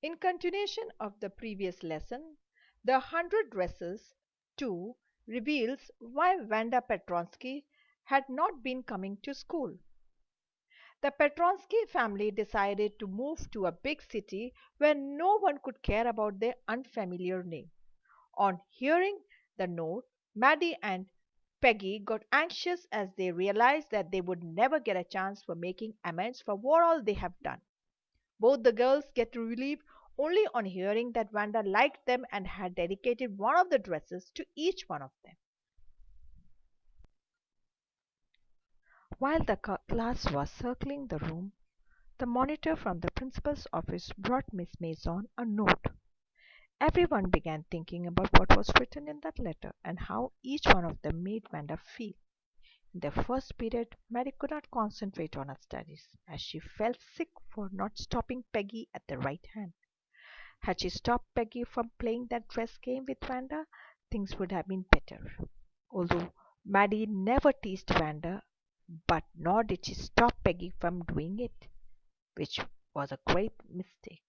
In continuation of the previous lesson, the 100 Dresses 2 reveals why Wanda Petronski had not been coming to school. The Petronski family decided to move to a big city where no one could care about their unfamiliar name. On hearing the note, Maddie and Peggy got anxious as they realized that they would never get a chance for making amends for what all they have done. Both the girls get relief only on hearing that Wanda liked them and had dedicated one of the dresses to each one of them. While the class was circling the room, the monitor from the principal's office brought Miss Mason a note. Everyone began thinking about what was written in that letter and how each one of them made Wanda feel. In the first period, Mary could not concentrate on her studies, as she felt sick for not stopping Peggy at the right hand. Had she stopped Peggy from playing that dress game with Wanda, things would have been better. Although Maddie never teased Wanda, but nor did she stop Peggy from doing it, which was a great mistake.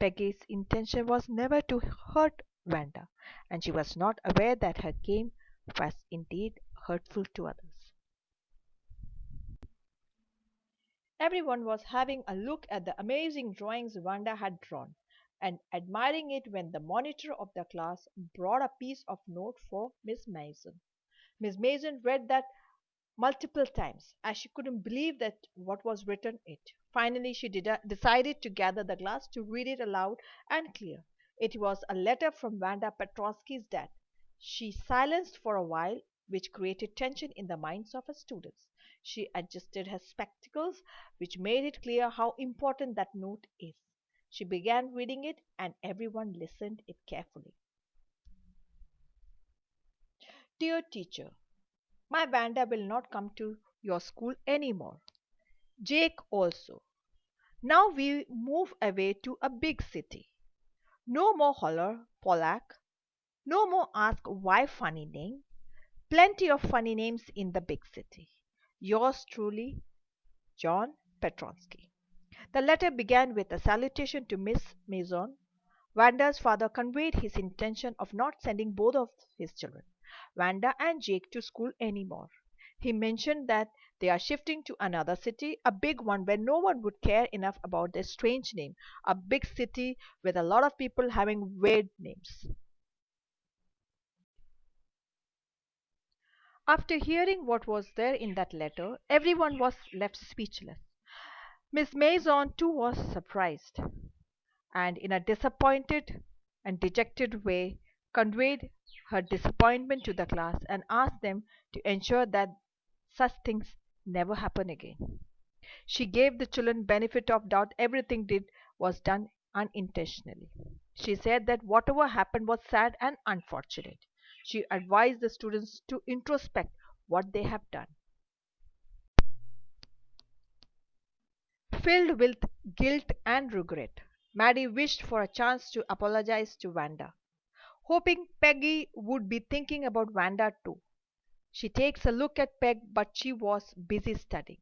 Peggy's intention was never to hurt Wanda, and she was not aware that her game was indeed hurtful to others. Everyone was having a look at the amazing drawings Wanda had drawn and admiring it when the monitor of the class brought a piece of note for Miss Mason. Miss Mason read that multiple times as she couldn't believe that what was written it. Finally, she decided to gather the glass to read it aloud and clear. It was a letter from Wanda Petronski's dad. She silenced for a while, which created tension in the minds of her students. She adjusted her spectacles, which made it clear how important that note is. She began reading it, and everyone listened it carefully. Dear teacher, my Wanda will not come to your school anymore. Jake also. Now we move away to a big city. No more holler, Polak. No more ask why funny name. Plenty of funny names in the big city. Yours truly, John Petronski. The letter began with a salutation to Miss Mason. Wanda's father conveyed his intention of not sending both of his children, Wanda and Jake, to school anymore. He mentioned that they are shifting to another city, a big one where no one would care enough about their strange name, a big city with a lot of people having weird names. After hearing what was there in that letter, everyone was left speechless. Miss Mason too was surprised, and in a disappointed and dejected way conveyed her disappointment to the class and asked them to ensure that such things never happen again. She gave the children benefit of doubt everything did was done unintentionally. She said that whatever happened was sad and unfortunate. She advised the students to introspect what they have done. Filled with guilt and regret, Maddie wished for a chance to apologize to Wanda, hoping Peggy would be thinking about Wanda too. She takes a look at Peg, but she was busy studying.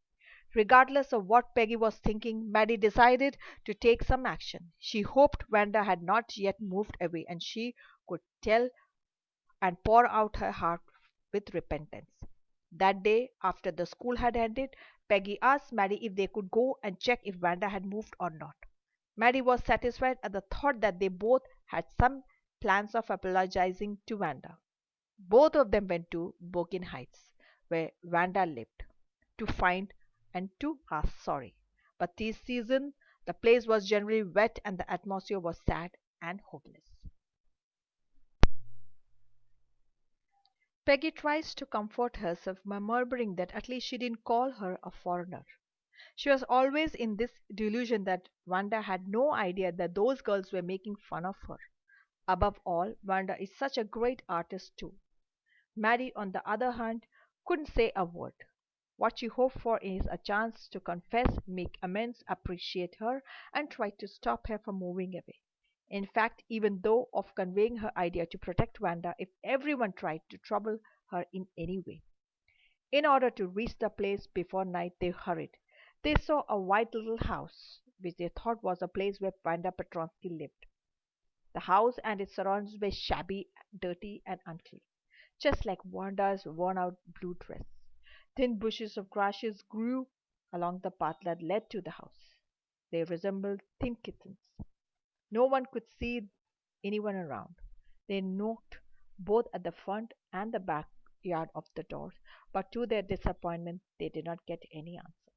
Regardless of what Peggy was thinking, Maddie decided to take some action. She hoped Wanda had not yet moved away and she could tell and pour out her heart with repentance. That day, after the school had ended, Peggy asked Maddie if they could go and check if Wanda had moved or not. Maddie was satisfied at the thought that they both had some plans of apologizing to Wanda. Both of them went to Bokin Heights, where Wanda lived, to find and to ask sorry. But this season, the place was generally wet and the atmosphere was sad and hopeless. Peggy tries to comfort herself by murmuring that at least she didn't call her a foreigner. She was always in this delusion that Wanda had no idea that those girls were making fun of her. Above all, Wanda is such a great artist too. Maddie, on the other hand, couldn't say a word. What she hoped for is a chance to confess, make amends, appreciate her, and try to stop her from moving away. In fact, even though of conveying her idea to protect Wanda if everyone tried to trouble her in any way. In order to reach the place before night, they hurried. They saw a white little house. which they thought was a place where Wanda Petronski lived. The house and its surroundings were shabby, dirty, and unclean, just like Wanda's worn out blue dress. Thin bushes of grasses grew along the path that led to the house. They resembled thin kittens. No one could see anyone around. They knocked both at the front and the back yard of the doors, but to their disappointment, they did not get any answer.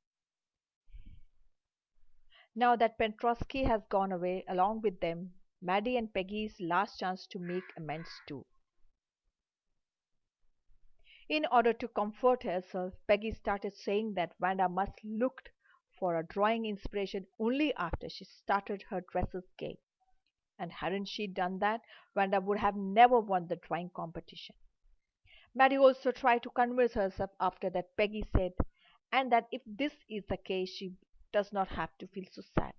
Now that Petrosky has gone away along with them, Maddie and Peggy's last chance to make amends too. In order to comfort herself, Peggy started saying that Wanda must look for a drawing inspiration only after she started her dresses game. And hadn't she done that, Wanda would have never won the drawing competition. Maddie also tried to convince herself after that Peggy said, and that if this is the case, she does not have to feel so sad.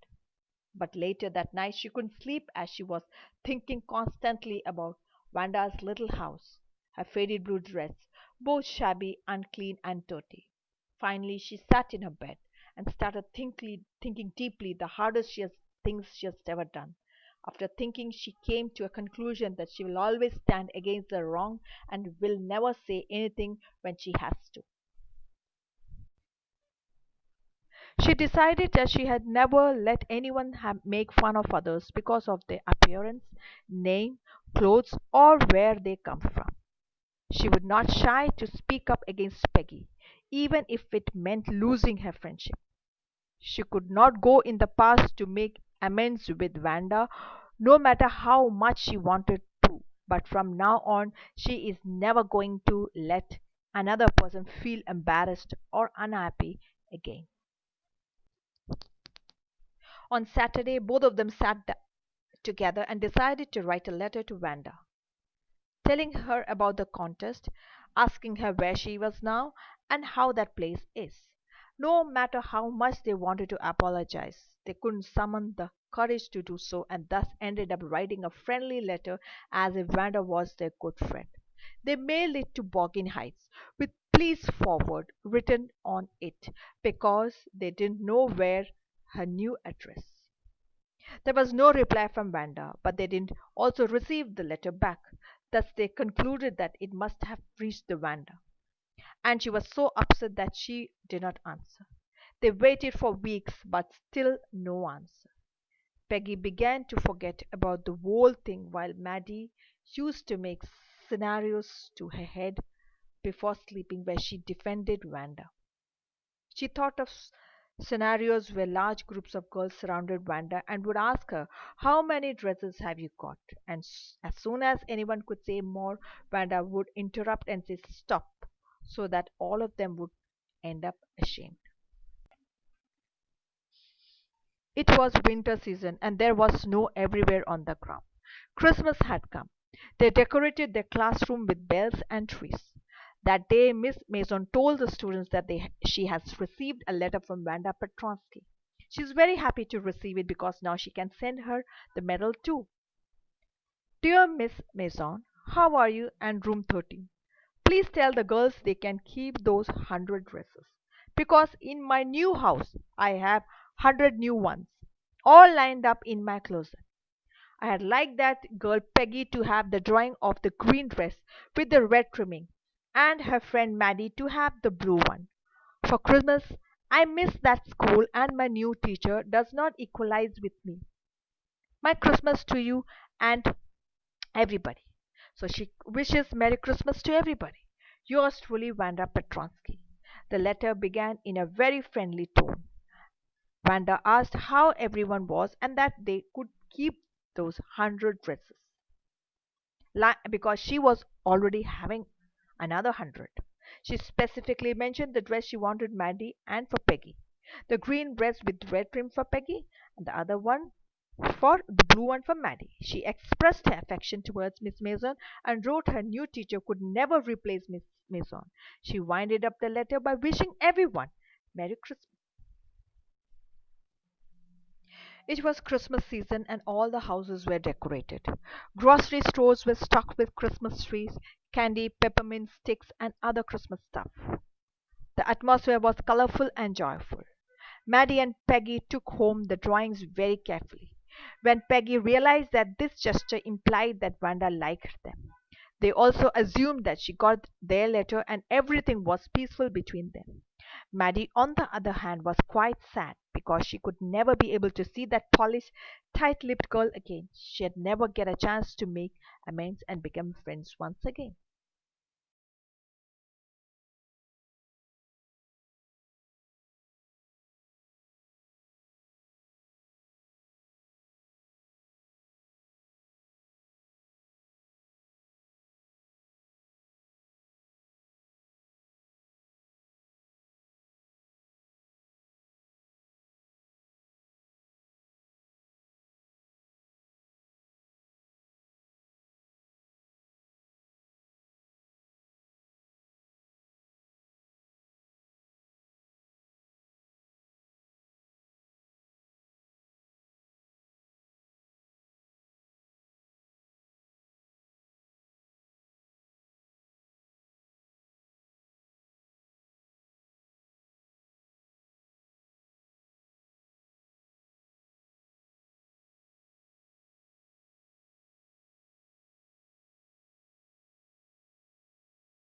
But later that night she couldn't sleep as she was thinking constantly about Wanda's little house, her faded blue dress, both shabby, unclean, and dirty. Finally she sat in her bed and started thinking deeply the hardest things she has ever done. After thinking, she came to a conclusion that she will always stand against the wrong and will never say anything when she has to. She decided that she had never let anyone make fun of others because of their appearance, name, clothes, or where they come from. She would not shy to speak up against Peggy, even if it meant losing her friendship. She could not go in the past to make amends with Wanda, no matter how much she wanted to. But from now on, she is never going to let another person feel embarrassed or unhappy again. On Saturday, both of them sat together and decided to write a letter to Wanda, telling her about the contest, asking her where she was now and how that place is. No matter how much they wanted to apologize, they couldn't summon the courage to do so and thus ended up writing a friendly letter as if Wanda was their good friend. They mailed it to Boggin Heights with please forward written on it because they didn't know where her new address. There was no reply from Wanda, but they didn't also receive the letter back. Thus they concluded that it must have reached the Wanda, and she was so upset that she did not answer. They waited for weeks, but still no answer. Peggy began to forget about the whole thing while Maddie used to make scenarios to her head before sleeping where she defended Wanda. She thought of scenarios where large groups of girls surrounded Wanda and would ask her, how many dresses have you got? And as soon as anyone could say more, Wanda would interrupt and say, stop, so that all of them would end up ashamed. It was winter season and there was snow everywhere on the ground. Christmas had come. They decorated their classroom with bells and trees. That day, Miss Mason told the students that she has received a letter from Wanda Petronski. She is very happy to receive it because now she can send her the medal too. Dear Miss Mason, how are you and room 13? Please tell the girls they can keep those 100 dresses because in my new house I have 100 new ones all lined up in my closet. I had liked that girl Peggy to have the drawing of the green dress with the red trimming, and her friend Maddie to have the blue one. For Christmas, I miss that school, and my new teacher does not equalize with me. My Christmas to you and everybody. So she wishes Merry Christmas to everybody. Yours truly, Wanda Petronski. The letter began in a very friendly tone. Wanda asked how everyone was and that they could keep those 100 dresses because she was already having another 100. She specifically mentioned the dress she wanted Maddie and for Peggy. The green dress with red trim for Peggy and the other one for the blue one for Maddie. She expressed her affection towards Miss Mason and wrote her new teacher could never replace Miss Mason. She winded up the letter by wishing everyone Merry Christmas. It was Christmas season and all the houses were decorated. Grocery stores were stocked with Christmas trees, candy, peppermint sticks, and other Christmas stuff. The atmosphere was colorful and joyful. Maddie and Peggy took home the drawings very carefully. When Peggy realized that this gesture implied that Wanda liked them, they also assumed that she got their letter and everything was peaceful between them. Maddie, on the other hand, was quite sad because she could never be able to see that polished, tight lipped girl again. She had never get a chance to make amends and become friends once again.